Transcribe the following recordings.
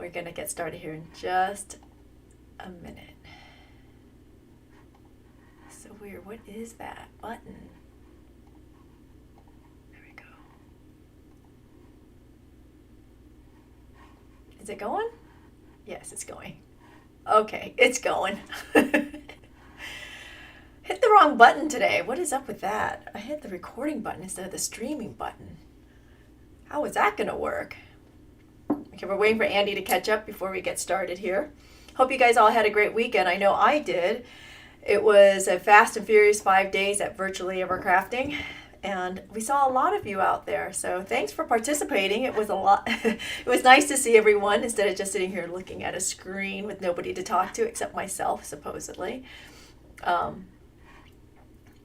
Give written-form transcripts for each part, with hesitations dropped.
We're going to get started here in just a minute. So weird. What is that button? There we go. Is it going? Yes, it's going. Okay, it's going. Hit the wrong button today. What is up with that? I hit the recording button instead of the streaming button. How is that going to work? Okay, we're waiting for Andy to catch up before we get started here. Hope you guys all had a great weekend. I know I did. It was a fast and furious 5 days at Virtually Evercrafting, and we saw a lot of you out there. So thanks for participating. It was a lot. It was nice to see everyone instead of just sitting here looking at a screen with nobody to talk to except myself, supposedly.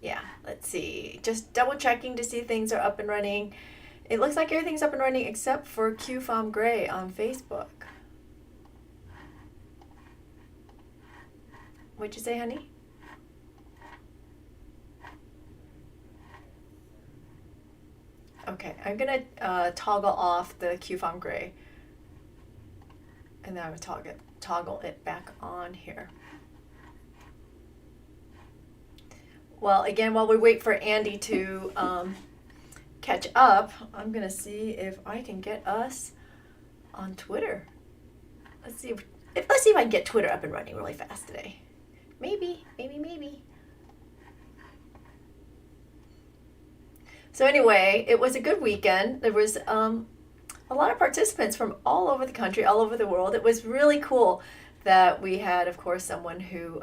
Yeah, let's see. Just double checking to see things are up and running. It looks like everything's up and running except for QFOM Gray on Facebook. What'd you say, honey? Okay, I'm gonna toggle off the QFOM Gray, and then I would toggle it back on here. Well, again, while we wait for Andy to catch up, I'm gonna see if I can get us on Twitter. Let's see if I can get Twitter up and running really fast today. Maybe. So anyway, it was a good weekend. There was a lot of participants from all over the country, all over the world. It was really cool that we had, of course, someone who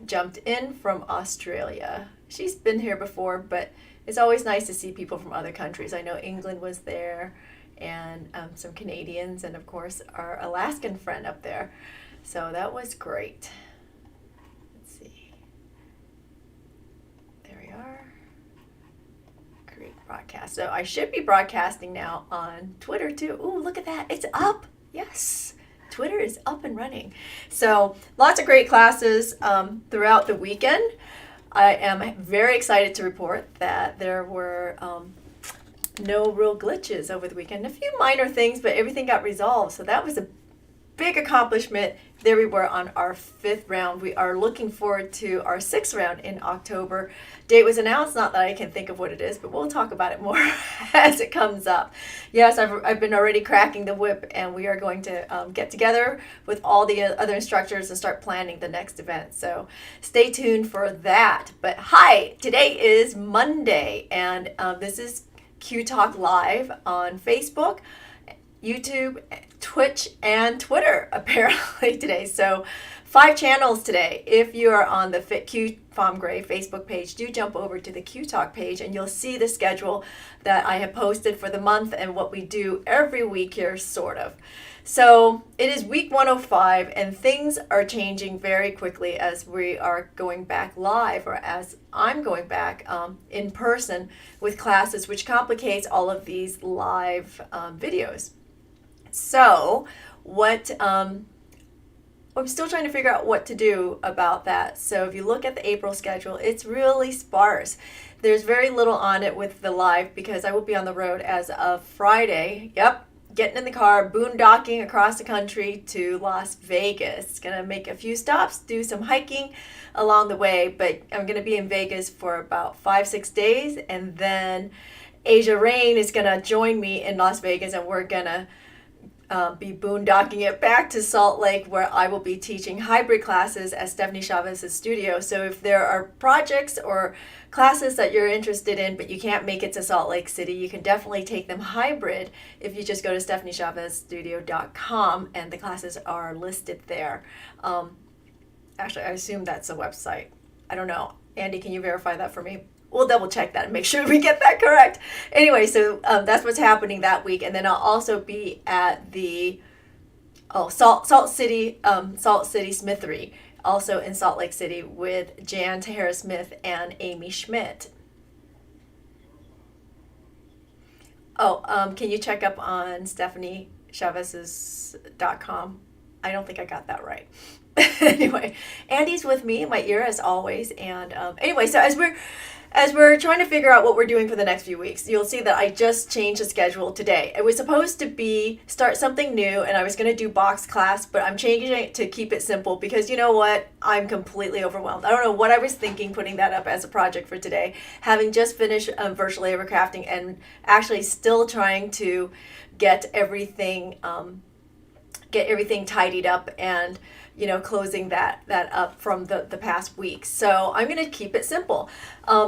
jumped in from Australia. She's been here before, but it's always nice to see people from other countries. I know England was there, and some Canadians, and of course our Alaskan friend up there. So that was great. Let's see. There we are. Create broadcast. So I should be broadcasting now on Twitter too. Ooh, look at that. It's up. Yes. Twitter is up and running. So lots of great classes throughout the weekend. I am very excited to report that there were no real glitches over the weekend. A few minor things, but everything got resolved. So that was a big accomplishment. There we were on our 5th round. We are looking forward to our 6th round in October. Date was announced, not that I can think of what it is, but we'll talk about it more as it comes up. Yes, I've been already cracking the whip, and we are going to get together with all the other instructors and start planning the next event. So stay tuned for that. But hi, today is Monday, and this is Q Talk Live on Facebook, YouTube, Twitch, and Twitter apparently today. So 5 channels today. If you are on the QFOM Gray Facebook page, do jump over to the Q Talk page and you'll see the schedule that I have posted for the month and what we do every week here, sort of. So it is week 105, and things are changing very quickly as we are going back live, or as I'm going back in person with classes, which complicates all of these live videos. So I'm still trying to figure out what to do about that. So if you look at the April schedule, it's really sparse. There's very little on it with the live because I will be on the road as of Friday. Yep, getting in the car, boondocking across the country to Las Vegas. Gonna make a few stops, do some hiking along the way, but I'm gonna be in Vegas for about 5-6 days, and then Asia Rain is gonna join me in Las Vegas, and we're gonna be boondocking it back to Salt Lake, where I will be teaching hybrid classes at Stephanie Chavez's studio. So if there are projects or classes that you're interested in, but you can't make it to Salt Lake City, you can definitely take them hybrid if you just go to stephaniechavezstudio.com, and the classes are listed there. Actually, I assume that's a website. I don't know. Andy, can you verify that for me? We'll double check that and make sure we get that correct. Anyway, so that's what's happening that week. And then I'll also be at the Salt City Smithery, also in Salt Lake City, with Jan Tahara Smith and Amy Schmidt. Can you check up on stephaniechavez's.com? I don't think I got that right. Anyway, Andy's with me in my ear as always. And anyway, so as we're as we're trying to figure out what we're doing for the next few weeks, you'll see that I just changed the schedule today. It was supposed to be start something new, and I was going to do box class, but I'm changing it to keep it simple because you know what? I'm completely overwhelmed. I don't know what I was thinking putting that up as a project for today, having just finished virtual labor crafting and actually still trying to get everything tidied up and closing that up from the past weeks. So I'm going to keep it simple.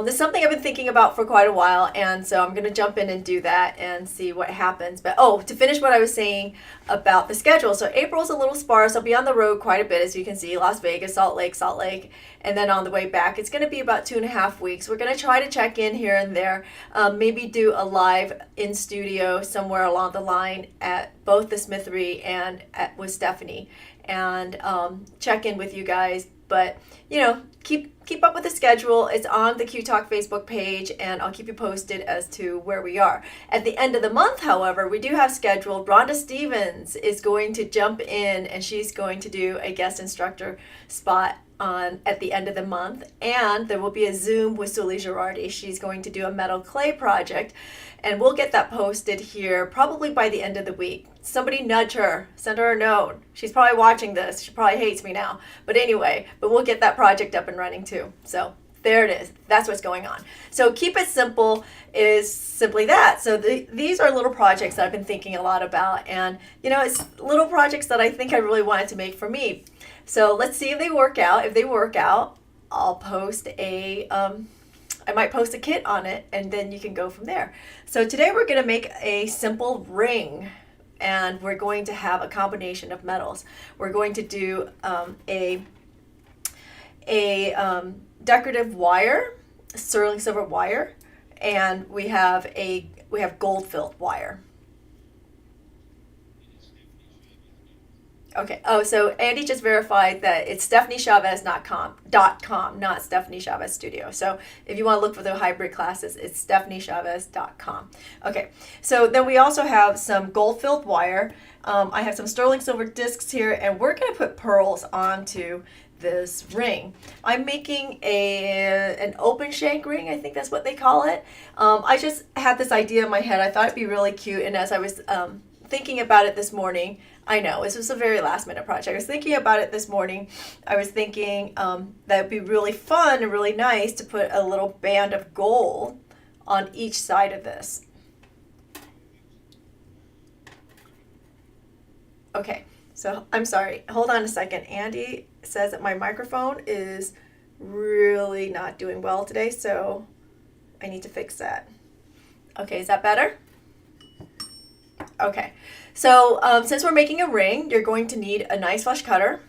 This is something I've been thinking about for quite a while, and so I'm going to jump in and do that and see what happens. But to finish what I was saying about the schedule. So April's a little sparse. I'll be on the road quite a bit, as you can see, Las Vegas, Salt Lake, and then on the way back, it's going to be about 2.5 weeks. We're going to try to check in here and there, maybe do a live in studio somewhere along the line at both the Smithery and with Stephanie, and check in with you guys. But keep up with the schedule. It's on the Q Talk Facebook page, and I'll keep you posted as to where we are. At the end of the month, however, we do have scheduled Rhonda Stevens is going to jump in, and she's going to do a guest instructor spot at the end of the month, and there will be a Zoom with Sully Girardi. She's going to do a metal clay project, and we'll get that posted here probably by the end of the week. Somebody nudge her, send her a note. She's probably watching this. She probably hates me now. But anyway, we'll get that project up and running too. So there it is. That's what's going on. So keep it simple is simply that. So these are little projects that I've been thinking a lot about. And, it's little projects that I think I really wanted to make for me. So let's see if they work out. If they work out, I'll post I might post a kit on it, and then you can go from there. So today we're going to make a simple ring, and we're going to have a combination of metals. We're going to do a decorative wire, sterling silver wire, and we have gold filled wire. Okay. So Andy just verified that it's stephaniechavez.com, not Stephanie Chavez Studio. So if you want to look for the hybrid classes, it's stephaniechavez.com. Okay. So then we also have some gold-filled wire. I have some sterling silver discs here, and we're going to put pearls onto this ring. I'm making an open shank ring. I think that's what they call it. I just had this idea in my head. I thought it'd be really cute, and as I was thinking about it this morning, I know, this was a very last minute project. I was thinking about it this morning. I was thinking that would be really fun and really nice to put a little band of gold on each side of this. Okay, so I'm sorry. Hold on a second. Andy says that my microphone is really not doing well today, so I need to fix that. Okay, is that better? Okay, so since we're making a ring, you're going to need a nice flush cutter.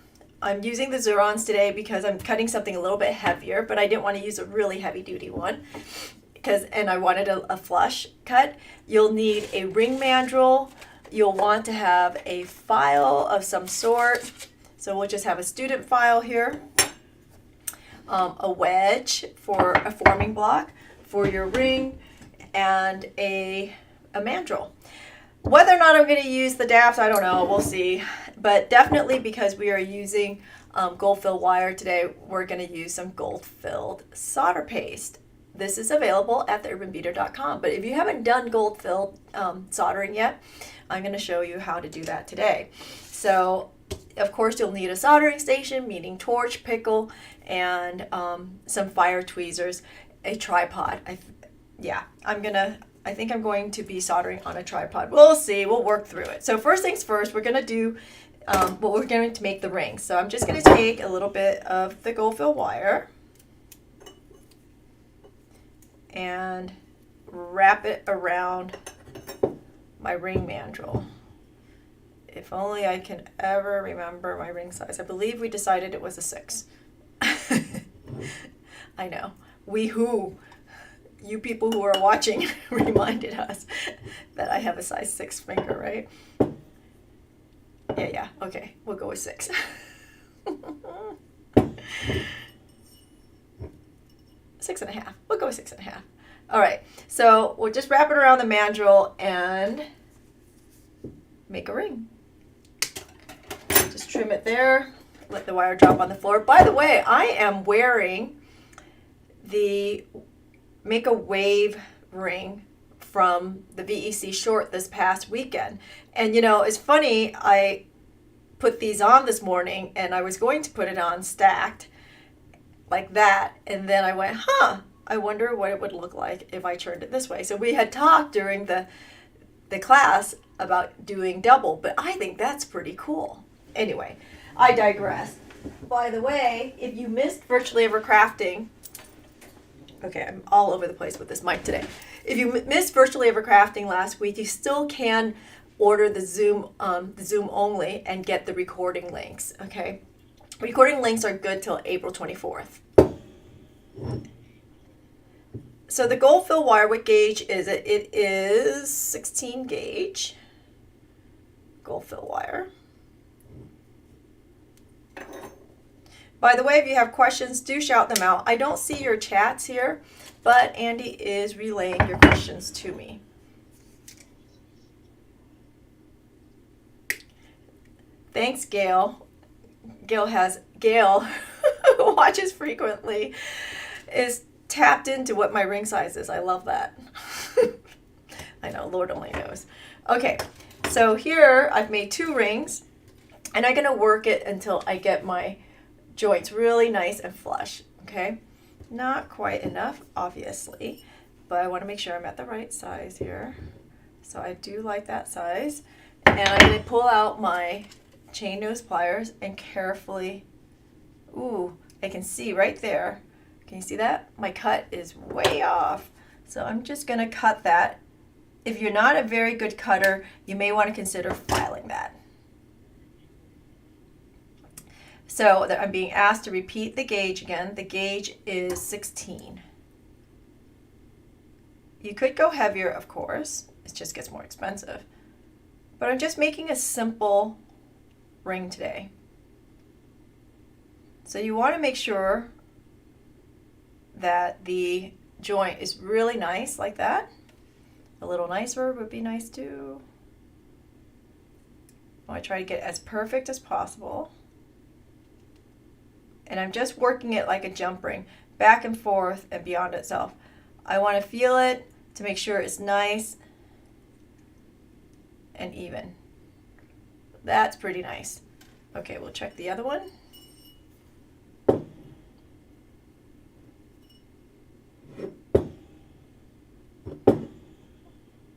I'm using the Zurons today because I'm cutting something a little bit heavier, but I didn't want to use a really heavy-duty one and I wanted a flush cut. You'll need a ring mandrel. You'll want to have a file of some sort. So we'll just have a student file here, a wedge for a forming block for your ring, and a mandrel. Whether or not I'm going to use the DAPs, I don't know. We'll see. But definitely because we are using gold-filled wire today, we're going to use some gold-filled solder paste. This is available at theurbanbeater.com. But if you haven't done gold-filled soldering yet, I'm going to show you how to do that today. So, of course, you'll need a soldering station, meaning torch, pickle, and some fire tweezers, a tripod. I think I'm going to be soldering on a tripod. We'll see. We'll work through it. So first things first, we're going to do we're going to make the ring. So I'm just going to take a little bit of the gold-filled wire and wrap it around my ring mandrel. If only I can ever remember my ring size. I believe we decided it was a 6. I know. You people who are watching reminded us that I have a size 6 finger, right? Yeah. Okay, we'll go with 6. 6.5. We'll go with 6.5. All right, so we'll just wrap it around the mandrel and make a ring. Just trim it there. Let the wire drop on the floor. By the way, I am wearing the make a wave ring from the VEC short this past weekend. And you know, it's funny, I put these on this morning and I was going to put it on stacked like that, and then I went, I wonder what it would look like if I turned it this way. So we had talked during the class about doing double, but I think that's pretty cool. Anyway, I digress. By the way, if you missed Virtually Ever Crafting, okay, I'm all over the place with this mic today. If you missed Virtually Ever Crafting last week, you still can order the Zoom only and get the recording links, okay? Recording links are good till April 24th. So the gold fill wire, what gauge is it? It is 16 gauge gold fill wire. By the way, if you have questions, do shout them out. I don't see your chats here, but Andy is relaying your questions to me. Thanks, Gail. Gail who watches frequently, is tapped into what my ring size is. I love that. I know, Lord only knows. Okay, so here I've made 2 rings, and I'm gonna work it until I get my joints really nice and flush, okay? Not quite enough, obviously, but I wanna make sure I'm at the right size here. So I do like that size. And I'm gonna pull out my chain nose pliers and carefully, ooh, I can see right there. Can you see that? My cut is way off. So I'm just gonna cut that. If you're not a very good cutter, you may want to consider filing that. So that I'm being asked to repeat the gauge again. The gauge is 16. You could go heavier, of course. It just gets more expensive. But I'm just making a simple ring today. So you want to make sure that the joint is really nice like that. A little nicer would be nice too. I want to try to get as perfect as possible. And I'm just working it like a jump ring, back and forth and beyond itself. I want to feel it to make sure it's nice and even. That's pretty nice. Okay, we'll check the other one.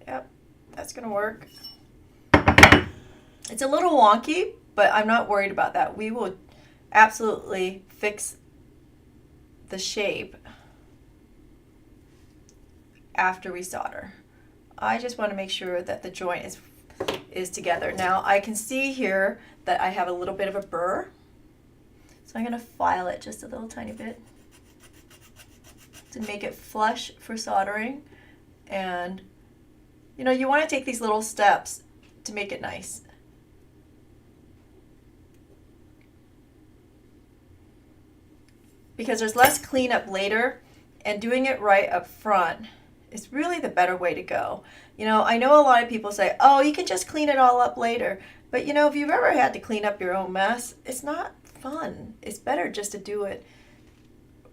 Yep, that's gonna work. It's a little wonky, but I'm not worried about that. We will absolutely fix the shape after we solder. I just want to make sure that the joint is together. Now I can see here that I have a little bit of a burr, so I'm going to file it just a little tiny bit to make it flush for soldering. And you know, you want to take these little steps to make it nice. Because there's less cleanup later, and doing it right up front is really the better way to go. You know, I know a lot of people say, oh, you can just clean it all up later. But you know, if you've ever had to clean up your own mess, it's not fun. It's better just to do it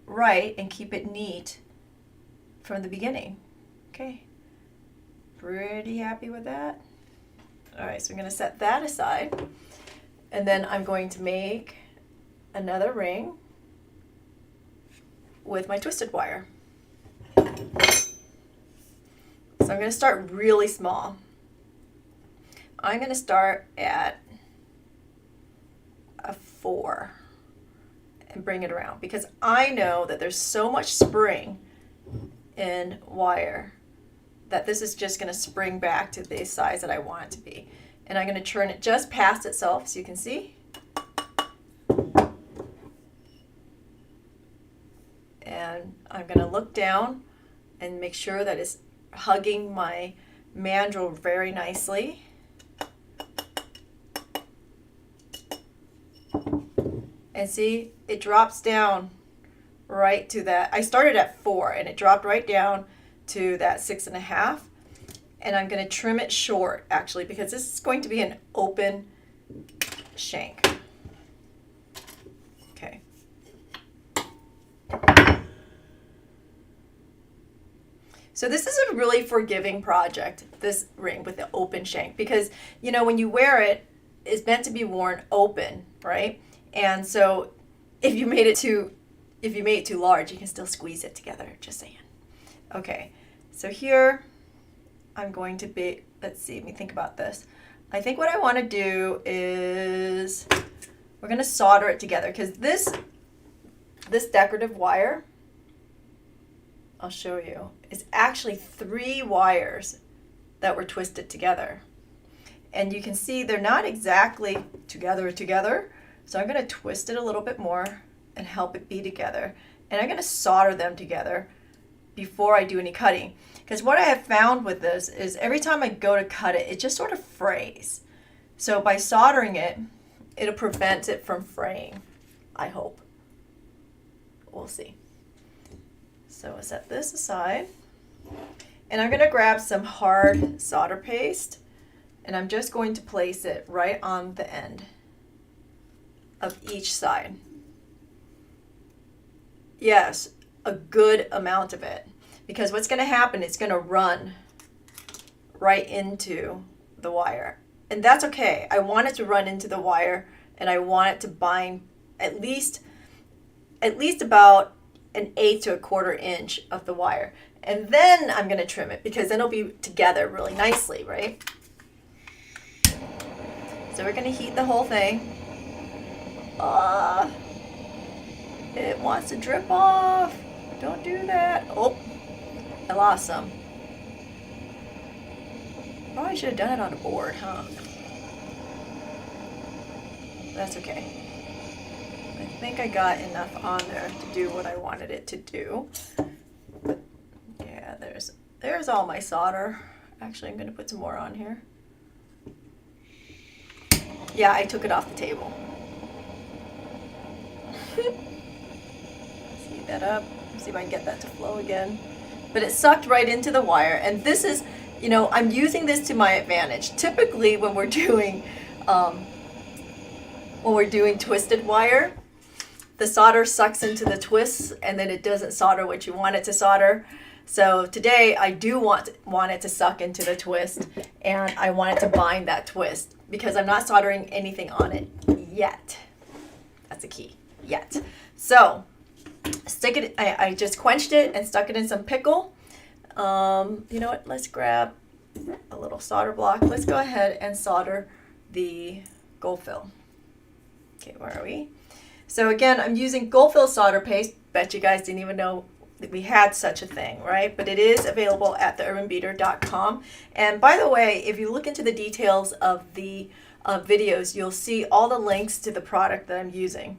right and keep it neat from the beginning. Okay, pretty happy with that. All right, so I'm going to set that aside. And then I'm going to make another ring with my twisted wire. So I'm going to start really small. I'm going to start at a 4 and bring it around, because I know that there's so much spring in wire that this is just going to spring back to the size that I want it to be. And I'm going to turn it just past itself so you can see. And I'm going to look down and make sure that it's hugging my mandrel very nicely. And see, it drops down right to that. I started at 4 and it dropped right down to that 6.5. And I'm going to trim it short actually, because this is going to be an open shank. Okay. So this is a really forgiving project, this ring with the open shank, because, you know, when you wear it, it's meant to be worn open, right? And so if you made it too large, you can still squeeze it together, just saying. Okay, so here I'm going to be, let's see, let me think about this. I think what I want to do is we're going to solder it together, because this decorative wire, I'll show you, is actually 3 wires that were twisted together. And you can see they're not exactly together. So I'm going to twist it a little bit more and help it be together. And I'm going to solder them together before I do any cutting. Because what I have found with this is every time I go to cut it, it just sort of frays. So by soldering it, it'll prevent it from fraying, I hope. We'll see. So I'll set this aside. And I'm going to grab some hard solder paste. And I'm just going to place it right on the end of each side. Yes, a good amount of it. Because what's going to happen, it's going to run right into the wire. And that's okay. I want it to run into the wire, and I want it to bind at least about 1/8 to 1/4 inch of the wire. And then I'm going to trim it, because then it'll be together really nicely, right? So we're going to heat the whole thing. It wants to drip off. Don't do that. Oh, I lost some. Probably should have done it on a board, huh? That's okay. I think I got enough on there to do what I wanted it to do. Yeah, there's all my solder. Actually, I'm going to put some more on here. Yeah, I took it off the table. Heat that up. See if I can get that to flow again. But it sucked right into the wire. And this is, you know, I'm using this to my advantage. Typically, when we're doing twisted wire, the solder sucks into the twists, and then it doesn't solder what you want it to solder. So today I do want it to suck into the twist, and I want it to bind that twist, because I'm not soldering anything on it yet. That's the key, yet. So stick it. I just quenched it and stuck it in some pickle. You know what? Let's grab a little solder block. Let's go ahead and solder the gold fill. Okay, where are we? So again, I'm using gold fill solder paste. Bet you guys didn't even know that we had such a thing, right? But it is available at theurbanbeater.com. And by the way, if you look into the details of the videos, you'll see all the links to the product that I'm using.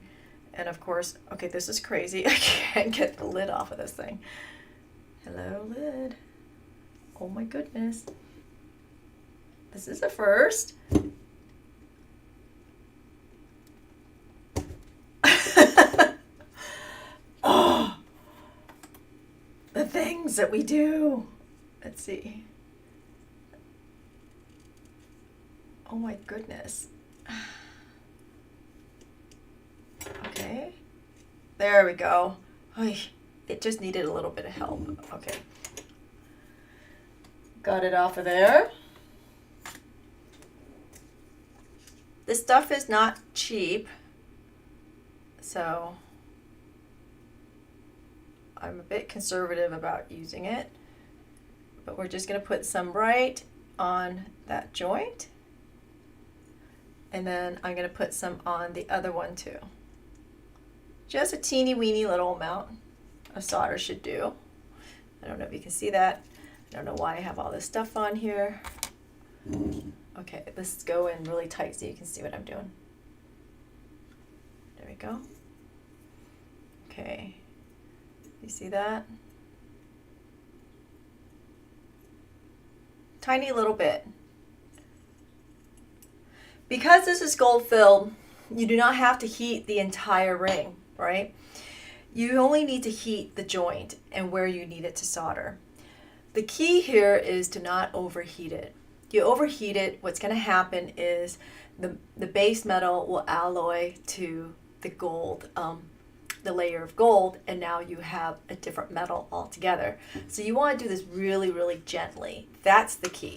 And of course, okay, this is crazy. I can't get the lid off of this thing. Hello, lid. Oh my goodness. This is a first. Oh, the things that we do. Let's see. Oh my goodness. Okay. There we go. It just needed a little bit of help. Okay. Got it off of there. This stuff is not cheap, so I'm a bit conservative about using it, but we're just going to put some right on that joint, and then I'm going to put some on the other one too. Just a teeny weeny little amount of solder should do. I don't know if you can see that. I don't know why I have all this stuff on here. Okay, let's go in really tight so you can see what I'm doing. There we go. Okay, you see that? Tiny little bit. Because this is gold filled, you do not have to heat the entire ring, right? You only need to heat the joint and where you need it to solder. The key here is to not overheat it. You overheat it, what's going to happen is the base metal will alloy to the gold the layer of gold, and now you have a different metal altogether. So you want to do this really, really gently. That's the key.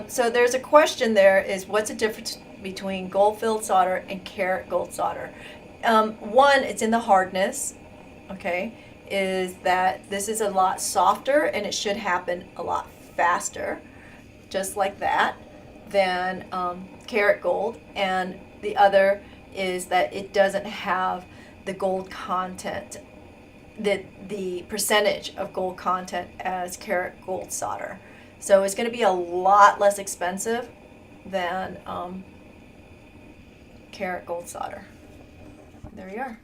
So there's a question there, is what's the difference between gold-filled solder and karat gold solder? One, it's in the hardness, okay, is that this is a lot softer and it should happen a lot faster, just like that, than karat gold. And the other is that it doesn't have the gold content, the percentage of gold content as karat gold solder. So it's going to be a lot less expensive than karat gold solder. There you are.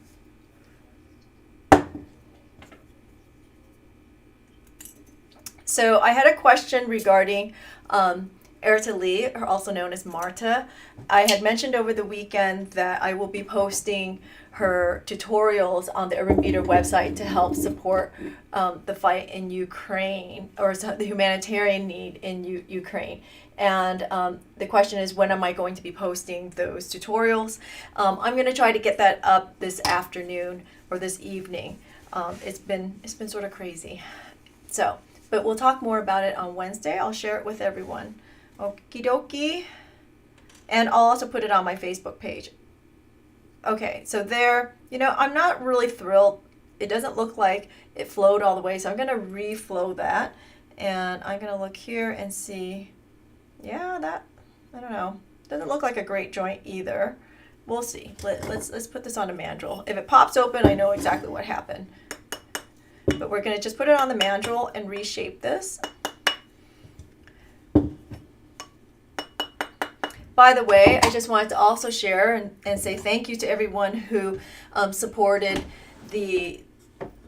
So I had a question regarding Erta Lee, or also known as Marta. I had mentioned over the weekend that I will be posting her tutorials on the Urban Beater website to help support the fight in Ukraine, or the humanitarian need in Ukraine. And the question is, when am I going to be posting those tutorials? I'm going to try to get that up this afternoon or this evening. It's been sort of crazy. So, but we'll talk more about it on Wednesday. I'll share it with everyone. Okie dokie. And I'll also put it on my Facebook page. Okay, so there, I'm not really thrilled. It doesn't look like it flowed all the way, so I'm going to reflow that. And I'm going to look here and see, yeah, that, I don't know, doesn't look like a great joint either. We'll see. Let's put this on a mandrel. If it pops open, I know exactly what happened. But we're going to just put it on the mandrel and reshape this. By the way, I just wanted to also share and say thank you to everyone who supported the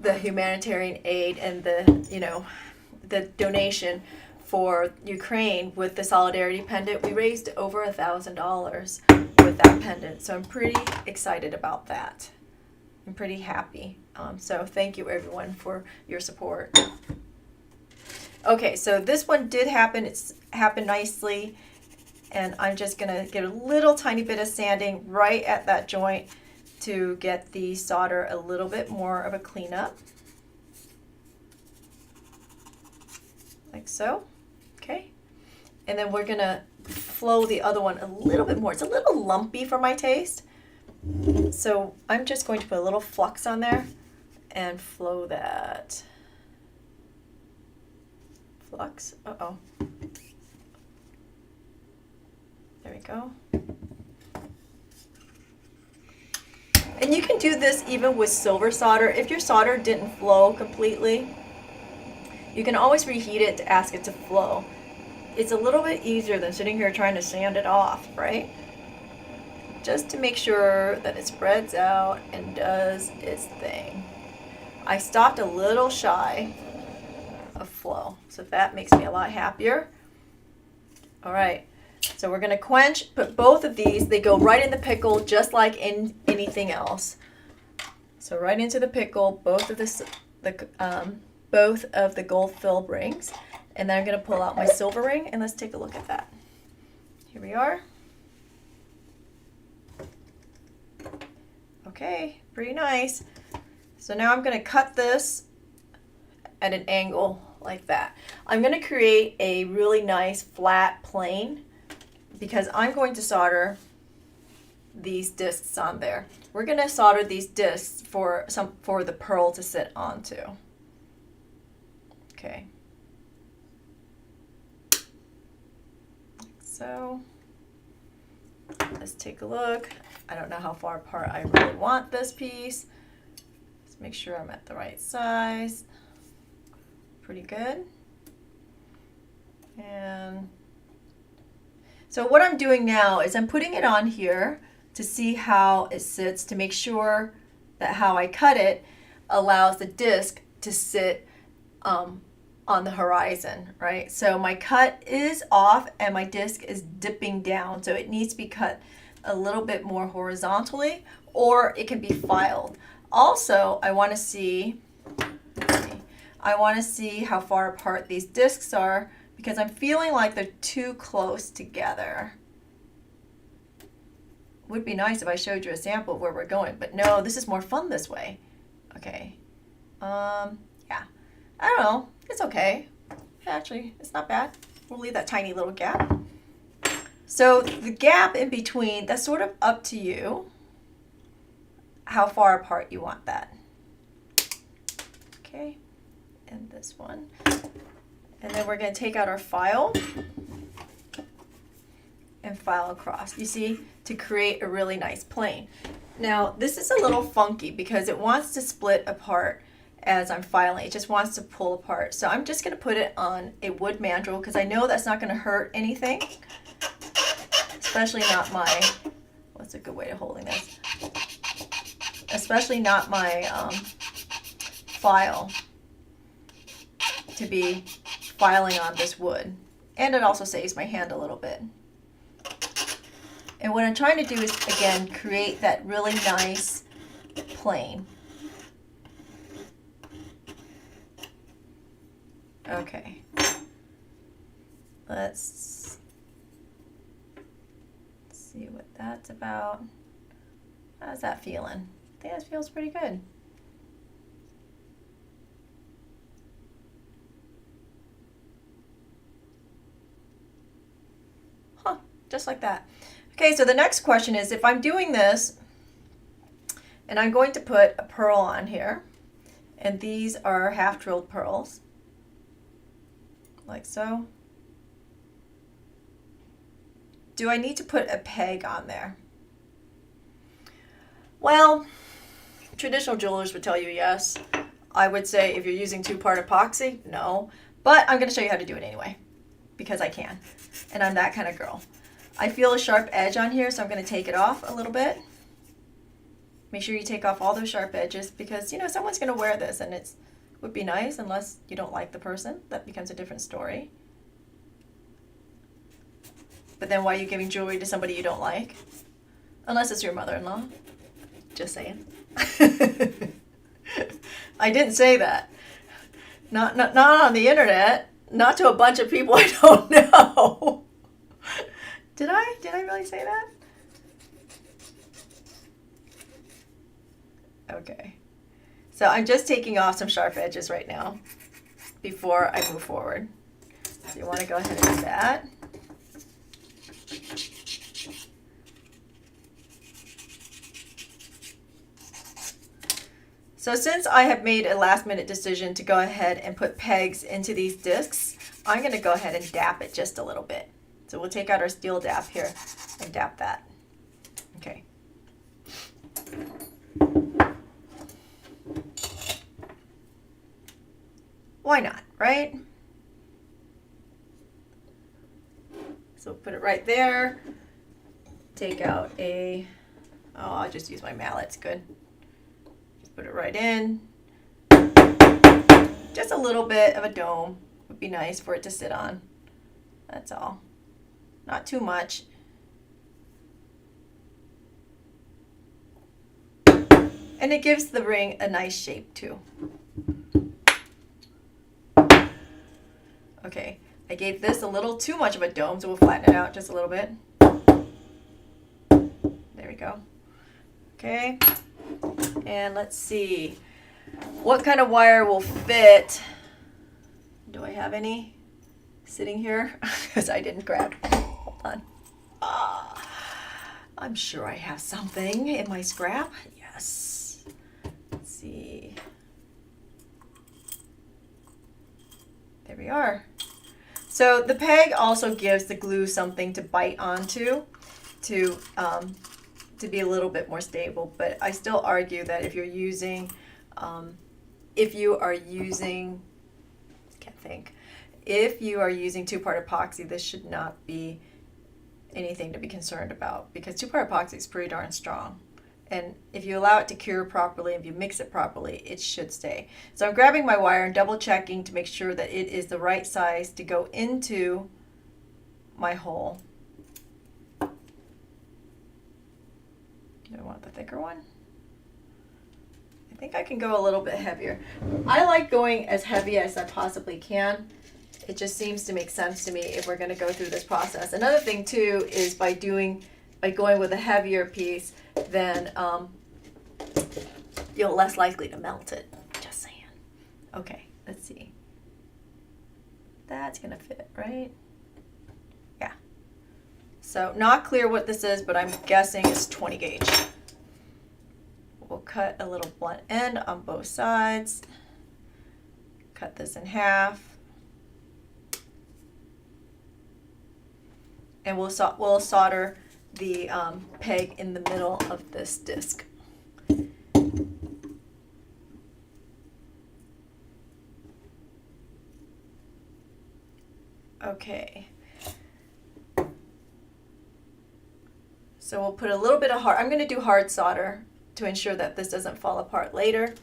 humanitarian aid and the donation for Ukraine with the Solidarity pendant. We raised over $1,000 with that pendant, so I'm pretty excited about that. I'm pretty happy. So thank you everyone for your support. Okay, so this one did happen. It's happened nicely. And I'm just going to get a little tiny bit of sanding right at that joint to get the solder a little bit more of a cleanup. Like so. Okay. And then we're going to flow the other one a little bit more. It's a little lumpy for my taste. So I'm just going to put a little flux on there and flow that. Flux. Uh-oh. There we go. And you can do this even with silver solder. If your solder didn't flow completely, you can always reheat it to ask it to flow. It's a little bit easier than sitting here trying to sand it off, right? Just to make sure that it spreads out and does its thing. I stopped a little shy of flow, so that makes me a lot happier. All right. So we're going to quench, put both of these, they go right in the pickle just like in anything else. So right into the pickle, both of the gold filled rings. And then I'm going to pull out my silver ring and let's take a look at that. Here we are. Okay, pretty nice. So now I'm going to cut this at an angle like that. I'm going to create a really nice flat plane, because I'm going to solder these discs on there. We're going to solder these discs for the pearl to sit onto. Okay. So let's take a look. I don't know how far apart I really want this piece. Let's make sure I'm at the right size. Pretty good. And so what I'm doing now is I'm putting it on here to see how it sits, to make sure that how I cut it allows the disc to sit on the horizon, right? So my cut is off and my disc is dipping down, so it needs to be cut a little bit more horizontally, or it can be filed. Also, I want to see how far apart these discs are, because I'm feeling like they're too close together. Would be nice if I showed you a sample of where we're going, but no, this is more fun this way. Okay. Yeah. I don't know. It's okay. Actually, it's not bad. We'll leave that tiny little gap. So the gap in between, that's sort of up to you how far apart you want that. Okay. And this one. And then we're going to take out our file and file across. You see, to create a really nice plane. Now, this is a little funky because it wants to split apart as I'm filing. It just wants to pull apart. So I'm just going to put it on a wood mandrel because I know that's not going to hurt anything. Especially not my, what's a good way of holding this? Especially not my file to be filing on this wood. And it also saves my hand a little bit. And what I'm trying to do is, again, create that really nice plane. Okay. Let's see what that's about. How's that feeling? I think that feels pretty good. Huh, just like that. Okay, so the next question is, if I'm doing this, and I'm going to put a pearl on here, and these are half-drilled pearls, like so. Do I need to put a peg on there? Well, traditional jewelers would tell you yes. I would say if you're using two-part epoxy, no. But I'm going to show you how to do it anyway, because I can, and I'm that kind of girl. I feel a sharp edge on here, so I'm going to take it off a little bit. Make sure you take off all those sharp edges because, you know, someone's going to wear this and it would be nice unless you don't like the person. That becomes a different story. But then why are you giving jewelry to somebody you don't like? Unless it's your mother-in-law. Just saying. I didn't say that. Not on the internet. Not to a bunch of people I don't know. Did I really say that? Okay. So I'm just taking off some sharp edges right now before I move forward. So you want to go ahead and do that. So since I have made a last minute decision to go ahead and put pegs into these discs, I'm going to go ahead and dap it just a little bit. So we'll take out our steel dap here and dap that. Okay. Why not, right? So put it right there. Take out I'll just use my mallet, it's good. Just put it right in. Just a little bit of a dome would be nice for it to sit on. That's all. Not too much. And it gives the ring a nice shape too. Okay, I gave this a little too much of a dome, so we'll flatten it out just a little bit. There we go. Okay, and let's see. What kind of wire will fit? Do I have any sitting here? Because I didn't grab. Hold on. I'm sure I have something in my scrap. Yes. Let's see. There we are. So the peg also gives the glue something to bite onto to be a little bit more stable. But I still argue that if you are using two-part epoxy, this should not be anything to be concerned about because two-part epoxy is pretty darn strong. And if you allow it to cure properly, if you mix it properly, it should stay. So I'm grabbing my wire and double checking to make sure that it is the right size to go into my hole. Do I want the thicker one? I think I can go a little bit heavier. I like going as heavy as I possibly can It just seems to make sense to me if we're going to go through this process. Another thing too is by going with a heavier piece, then you're less likely to melt it. Just saying. Okay, let's see. That's going to fit, right? Yeah. So not clear what this is, but I'm guessing it's 20 gauge. We'll cut a little blunt end on both sides. Cut this in half. And we'll solder the peg in the middle of this disc. Okay. So we'll put a little bit of I'm going to do hard solder to ensure that this doesn't fall apart later.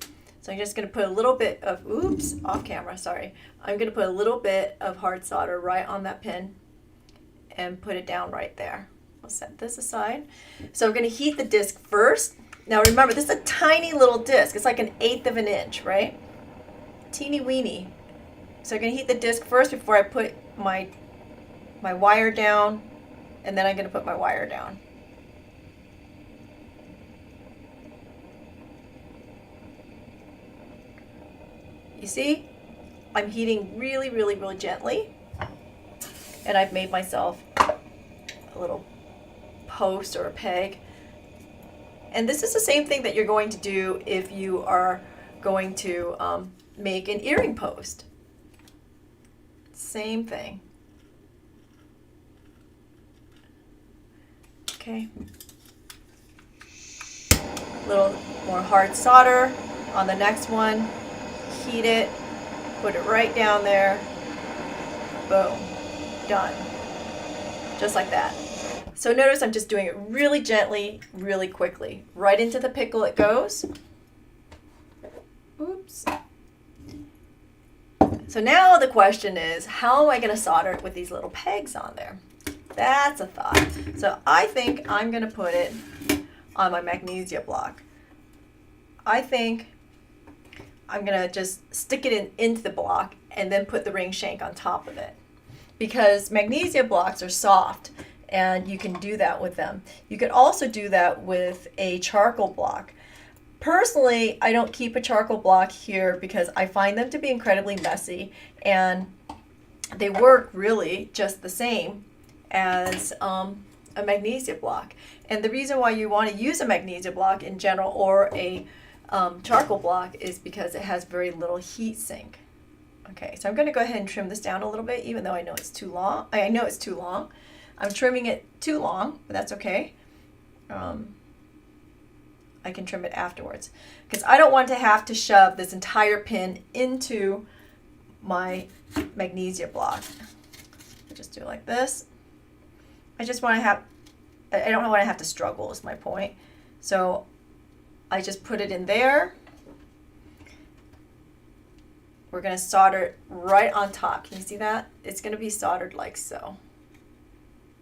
So I'm just going to put a little bit of, oops, off camera, sorry. I'm going to put a little bit of hard solder right on that pin and put it down right there. We'll set this aside. So I'm going to heat the disc first. Now remember, this is a tiny little disc. It's like 1/8 of an inch, right? Teeny weeny. So I'm going to heat the disc first before I put my wire down, and then I'm going to put my wire down. You see, I'm heating really, really, really gently, and I've made myself a little post or a peg. And this is the same thing that you're going to do if you are going to make an earring post. Same thing. Okay. A little more hard solder on the next one. Heat it, put it right down there. Boom. Done. Just like that. So notice I'm just doing it really gently, really quickly. Right into the pickle it goes. Oops. So now the question is, how am I going to solder it with these little pegs on there? That's a thought. So I think I'm going to put it on my magnesia block. I think I'm going to just stick it into the block and then put the ring shank on top of it. Because magnesia blocks are soft, and you can do that with them. You could also do that with a charcoal block. Personally, I don't keep a charcoal block here because I find them to be incredibly messy, and they work really just the same as a magnesia block. And the reason why you want to use a magnesia block in general or a charcoal block is because it has very little heat sink. Okay, so I'm going to go ahead and trim this down a little bit, even though I know it's too long. I know it's too long. I'm trimming it too long, but that's okay. I can trim it afterwards because I don't want to have to shove this entire pin into my magnesia block. I just do it like this. I just want to have, I don't want to have to struggle is my point. So I just put it in there. We're going to solder it right on top. Can you see that? It's going to be soldered like so.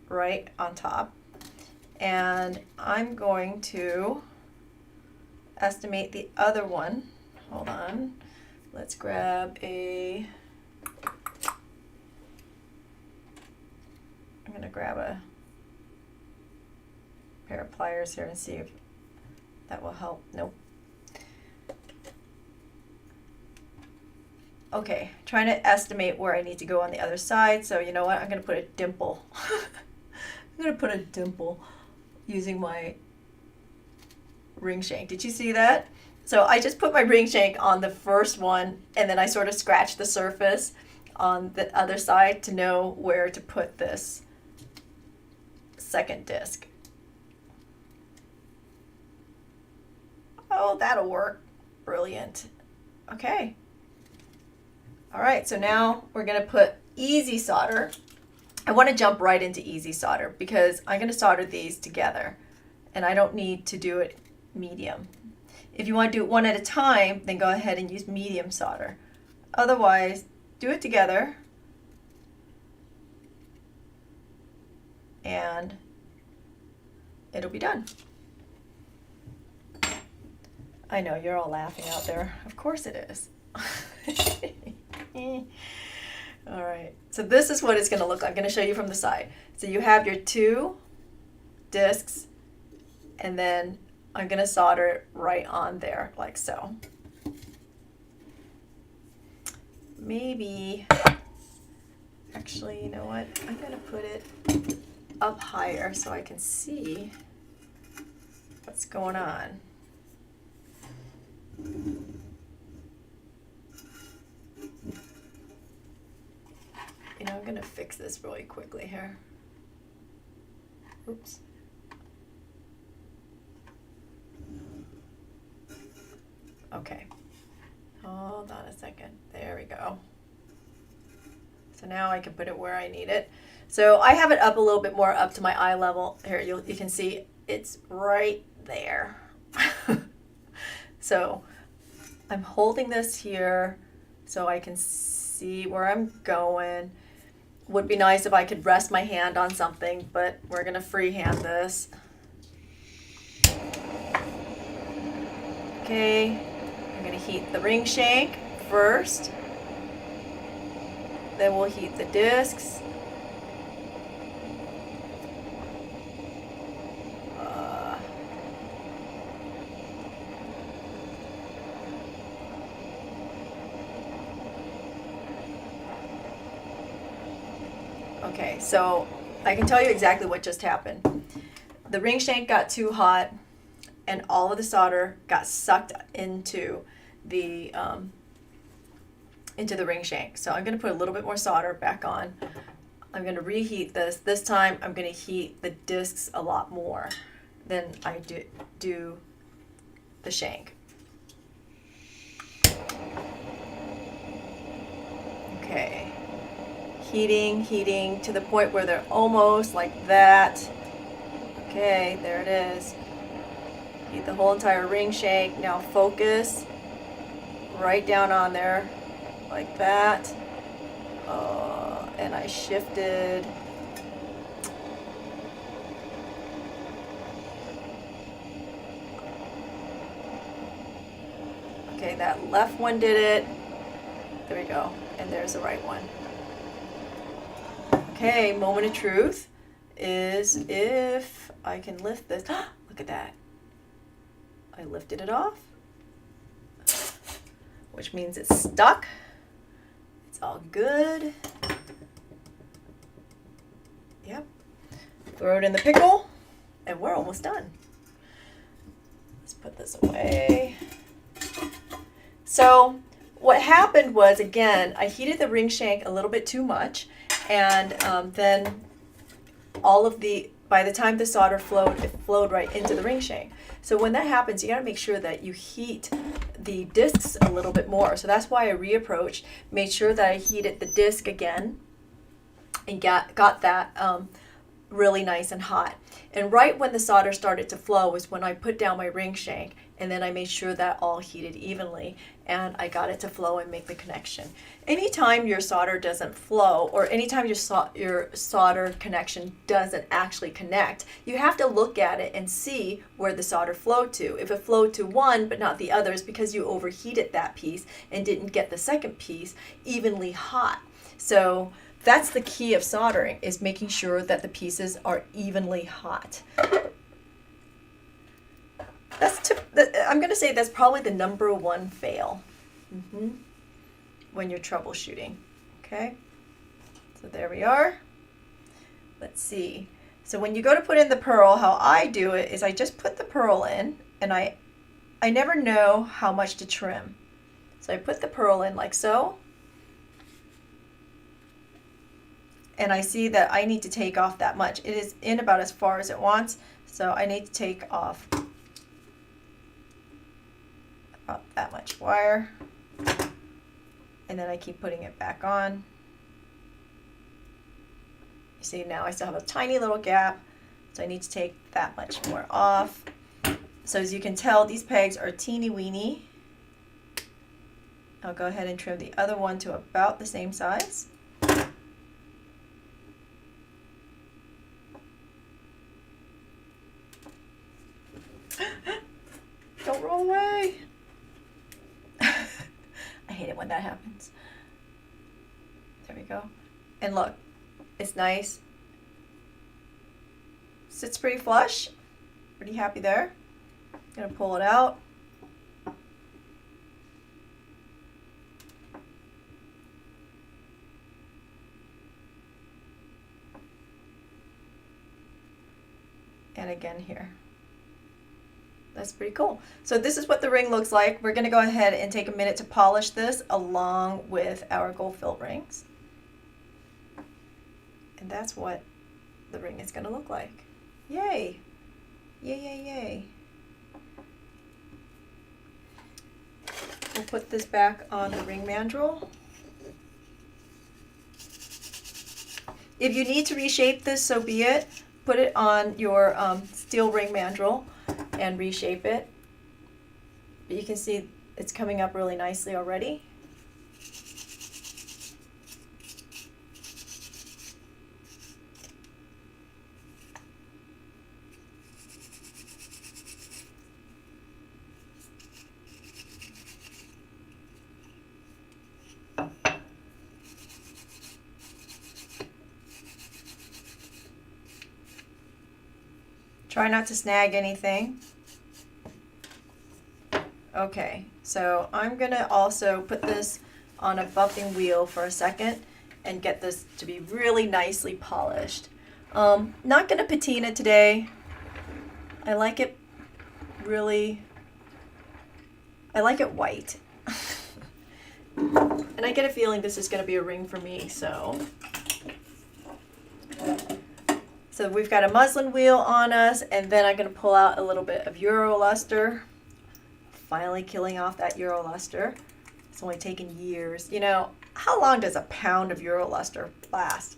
Right on top. And I'm going to estimate the other one. Hold on. Let's grab I'm going to grab a pair of pliers here and see if that will help. Nope. Okay, trying to estimate where I need to go on the other side. So you know what? I'm going to put a dimple. I'm going to put a dimple using my ring shank. Did you see that? So I just put my ring shank on the first one, and then I sort of scratched the surface on the other side to know where to put this second disc. Oh, that'll work. Brilliant. Okay. All right, so now we're going to put easy solder. I want to jump right into easy solder because I'm going to solder these together, and I don't need to do it medium. If you want to do it one at a time, then go ahead and use medium solder. Otherwise, do it together, and it'll be done. I know, you're all laughing out there. Of course it is. All right, so this is what it's going to look like. I'm going to show you from the side. So you have your 2 discs, and then I'm going to solder it right on there, like so. Maybe, actually, you know what? I'm going to put it up higher so I can see what's going on. You know, I'm going to fix this really quickly here. Oops. Okay. Hold on a second. There we go. So now I can put it where I need it. So I have it up a little bit more, up to my eye level. Here, you can see it's right there. So I'm holding this here so I can see where I'm going. Would be nice if I could rest my hand on something, but we're gonna freehand this. Okay, I'm gonna heat the ring shank first. Then we'll heat the discs. Okay, so I can tell you exactly what just happened. The ring shank got too hot and all of the solder got sucked into the ring shank. So I'm going to put a little bit more solder back on. I'm going to reheat this. This time I'm going to heat the discs a lot more than I do the shank. Okay. Heating to the point where they're almost like that. Okay, there it is. Heat the whole entire ring shank. Now focus right down on there like that. And I shifted. Okay, that left one did it. There we go. And there's the right one. Okay, moment of truth is if I can lift this. Look at that. I lifted it off, which means it's stuck. It's all good. Yep. Throw it in the pickle, and we're almost done. Let's put this away. So what happened was, again, I heated the ring shank a little bit too much. And then by the time the solder flowed, it flowed right into the ring shank. So when that happens, you gotta make sure that you heat the discs a little bit more. So that's why I reapproached, made sure that I heated the disc again and got that really nice and hot. And right when the solder started to flow was when I put down my ring shank, and then I made sure that all heated evenly, and I got it to flow and make the connection. Anytime your solder doesn't flow, or anytime your solder connection doesn't actually connect, you have to look at it and see where the solder flowed to. If it flowed to one but not the others because you overheated that piece and didn't get the second piece evenly hot. So that's the key of soldering, is making sure that the pieces are evenly hot. I'm going to say that's probably the number one fail when you're troubleshooting. Okay, so there we are. Let's see. So when you go to put in the pearl, how I do it is I just put the pearl in, and I never know how much to trim. So I put the pearl in like so, and I see that I need to take off that much. It is in about as far as it wants, so I need to take off about that much wire, and then I keep putting it back on. You see, now I still have a tiny little gap, so I need to take that much more off. So as you can tell, these pegs are teeny weeny. I'll go ahead and trim the other one to about the same size. Don't roll away. I hate it when that happens. There we go. And look, it's nice. Sits pretty flush. Pretty happy there. Gonna pull it out. And again here. That's pretty cool. So this is what the ring looks like. We're gonna go ahead and take a minute to polish this along with our gold fill rings. And that's what the ring is gonna look like. Yay! Yay, yay, yay. We'll put this back on the ring mandrel. If you need to reshape this, so be it. Put it on your steel ring mandrel and reshape it. But you can see it's coming up really nicely already. Try not to snag anything. Okay, so I'm gonna also put this on a buffing wheel for a second and get this to be really nicely polished. Not gonna patina today. I like it white. And I get a feeling this is gonna be a ring for me, so we've got a muslin wheel on us, and then I'm going to pull out a little bit of Euroluster. Finally killing off that Euroluster. It's only taken years. You know, how long does a pound of Euroluster last?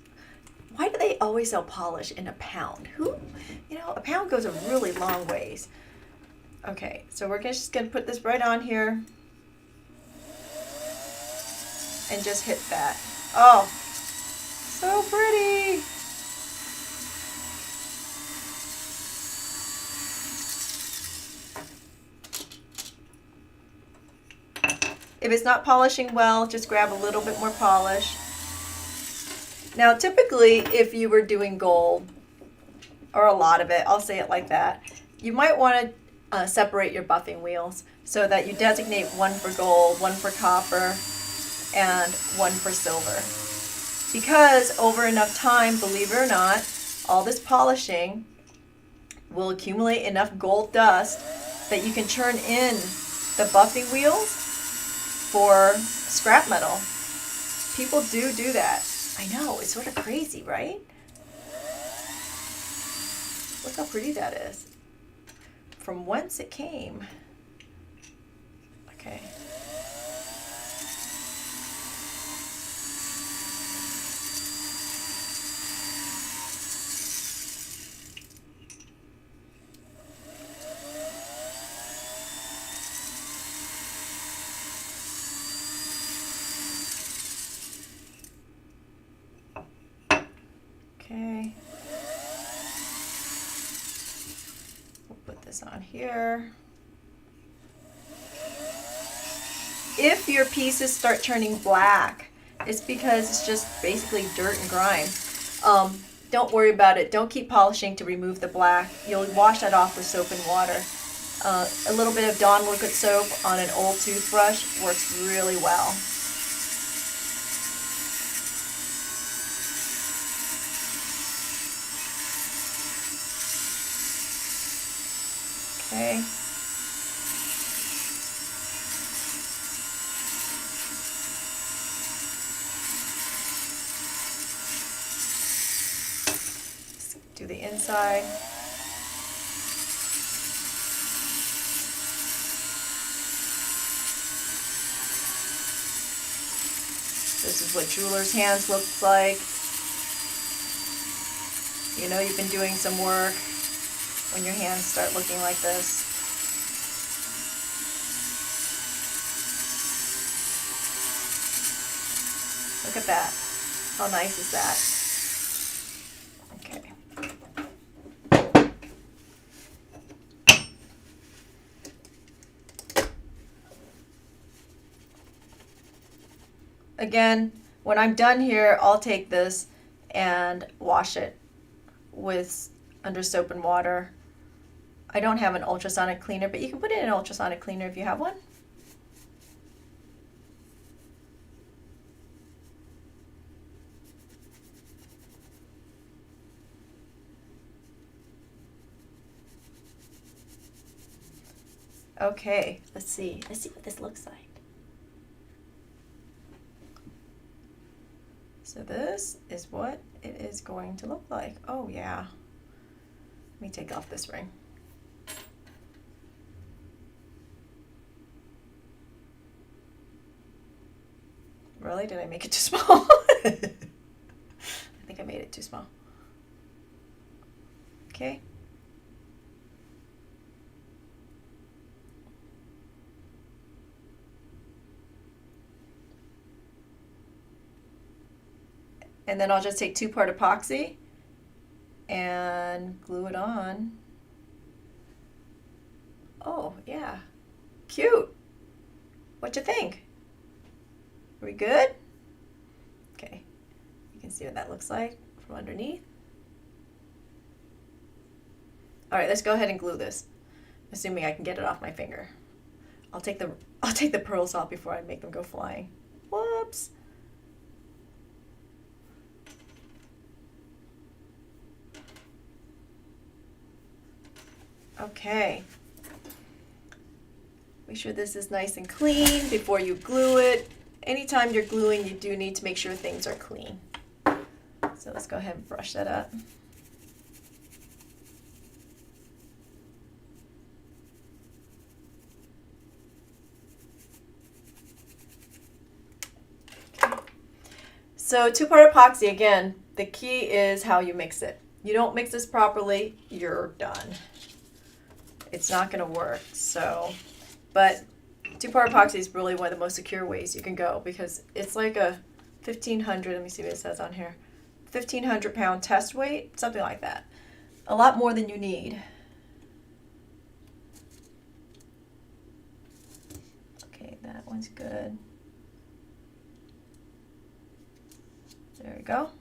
Why do they always sell polish in a pound? A pound goes a really long ways. Okay, so we're just going to put this right on here and just hit that. Oh, so pretty. If it's not polishing well, just grab a little bit more polish. Now, typically, if you were doing gold, or a lot of it, I'll say it like that, you might want to separate your buffing wheels so that you designate one for gold, one for copper, and one for silver. Because over enough time, believe it or not, all this polishing will accumulate enough gold dust that you can turn in the buffing wheels for scrap metal. People do that. I know, it's sort of crazy, right? Look how pretty that is. From whence it came. Okay. Okay. We'll put this on here. If your pieces start turning black, it's because it's just basically dirt and grime. Don't worry about it. Don't keep polishing to remove the black. You'll wash that off with soap and water. A little bit of Dawn liquid soap on an old toothbrush works really well. Okay. Let's do the inside. This is what jeweler's hands look like. You know you've been doing some work when your hands start looking like this. Look at that. How nice is that? Okay. Again, When I'm done here, I'll take this and wash it with under soap and water. I don't have an ultrasonic cleaner, but you can put it in an ultrasonic cleaner if you have one. Okay, let's see what this looks like. So this is what it is going to look like. Oh yeah. Let me take off this ring. Really? Did I make it too small? I think I made it too small. Okay. And then I'll just take 2-part epoxy and glue it on. Oh, yeah. Cute. What you think? Are we good? Okay. You can see what that looks like from underneath. All right, let's go ahead and glue this, assuming I can get it off my finger. I'll take the pearls off before I make them go flying. Whoops. Okay. Make sure this is nice and clean before you glue it. Anytime you're gluing, you do need to make sure things are clean. So let's go ahead and brush that up. Okay. So 2-part epoxy, again, the key is how you mix it. You don't mix this properly, you're done. It's not going to work. So, but 2-part epoxy is really one of the most secure ways you can go, because it's like a 1,500, let me see what it says on here, 1,500 pound test weight, something like that. A lot more than you need. Okay, that one's good. There we go.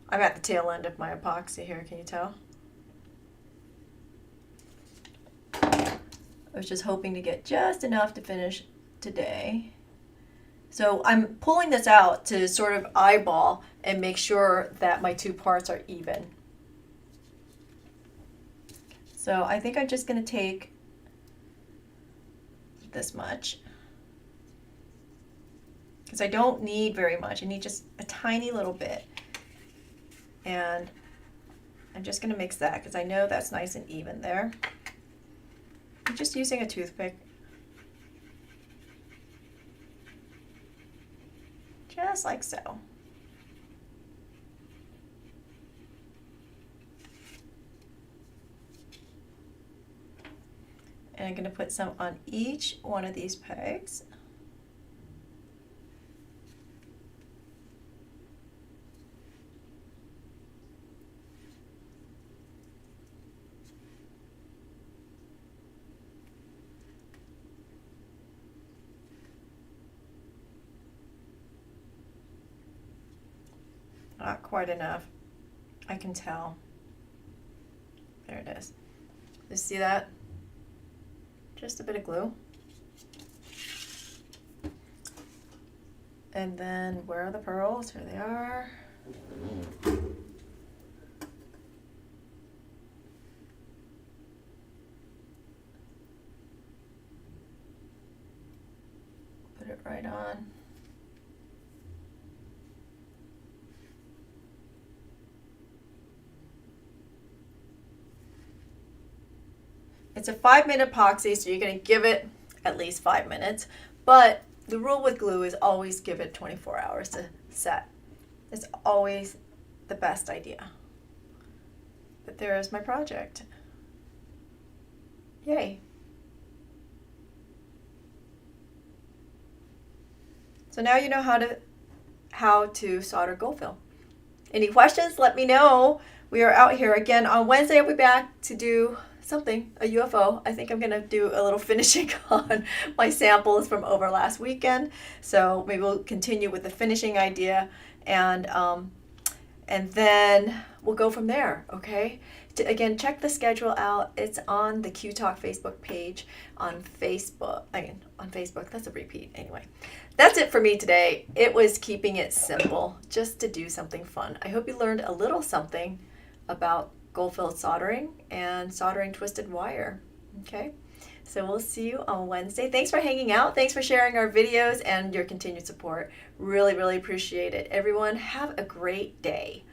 I'm at the tail end of my epoxy here, can you tell? I was just hoping to get just enough to finish today. So I'm pulling this out to sort of eyeball and make sure that my 2 parts are even. So I think I'm just going to take this much, because I don't need very much. I need just a tiny little bit. And I'm just going to mix that because I know that's nice and even there. I'm just using a toothpick. Just like so. And I'm going to put some on each one of these pegs. Not quite enough. I can tell. There it is. You see that? Just a bit of glue. And then where are the pearls? Here they are. Put it right on. It's a 5-minute epoxy, so you're going to give it at least 5 minutes. But the rule with glue is always give it 24 hours to set. It's always the best idea. But there is my project. Yay. So now you know how to solder gold fill. Any questions? Let me know. We are out here again on Wednesday. I'll be back to do something, a UFO. I think I'm going to do a little finishing on my samples from over last weekend. So maybe we'll continue with the finishing idea, and then we'll go from there, okay? Again, check the schedule out. It's on the Q Talk Facebook page on Facebook. On Facebook, that's a repeat. Anyway, that's it for me today. It was keeping it simple, just to do something fun. I hope you learned a little something about gold-filled soldering and soldering twisted wire, okay? So we'll see you on Wednesday. Thanks for hanging out. Thanks for sharing our videos and your continued support. Really, really appreciate it. Everyone, have a great day.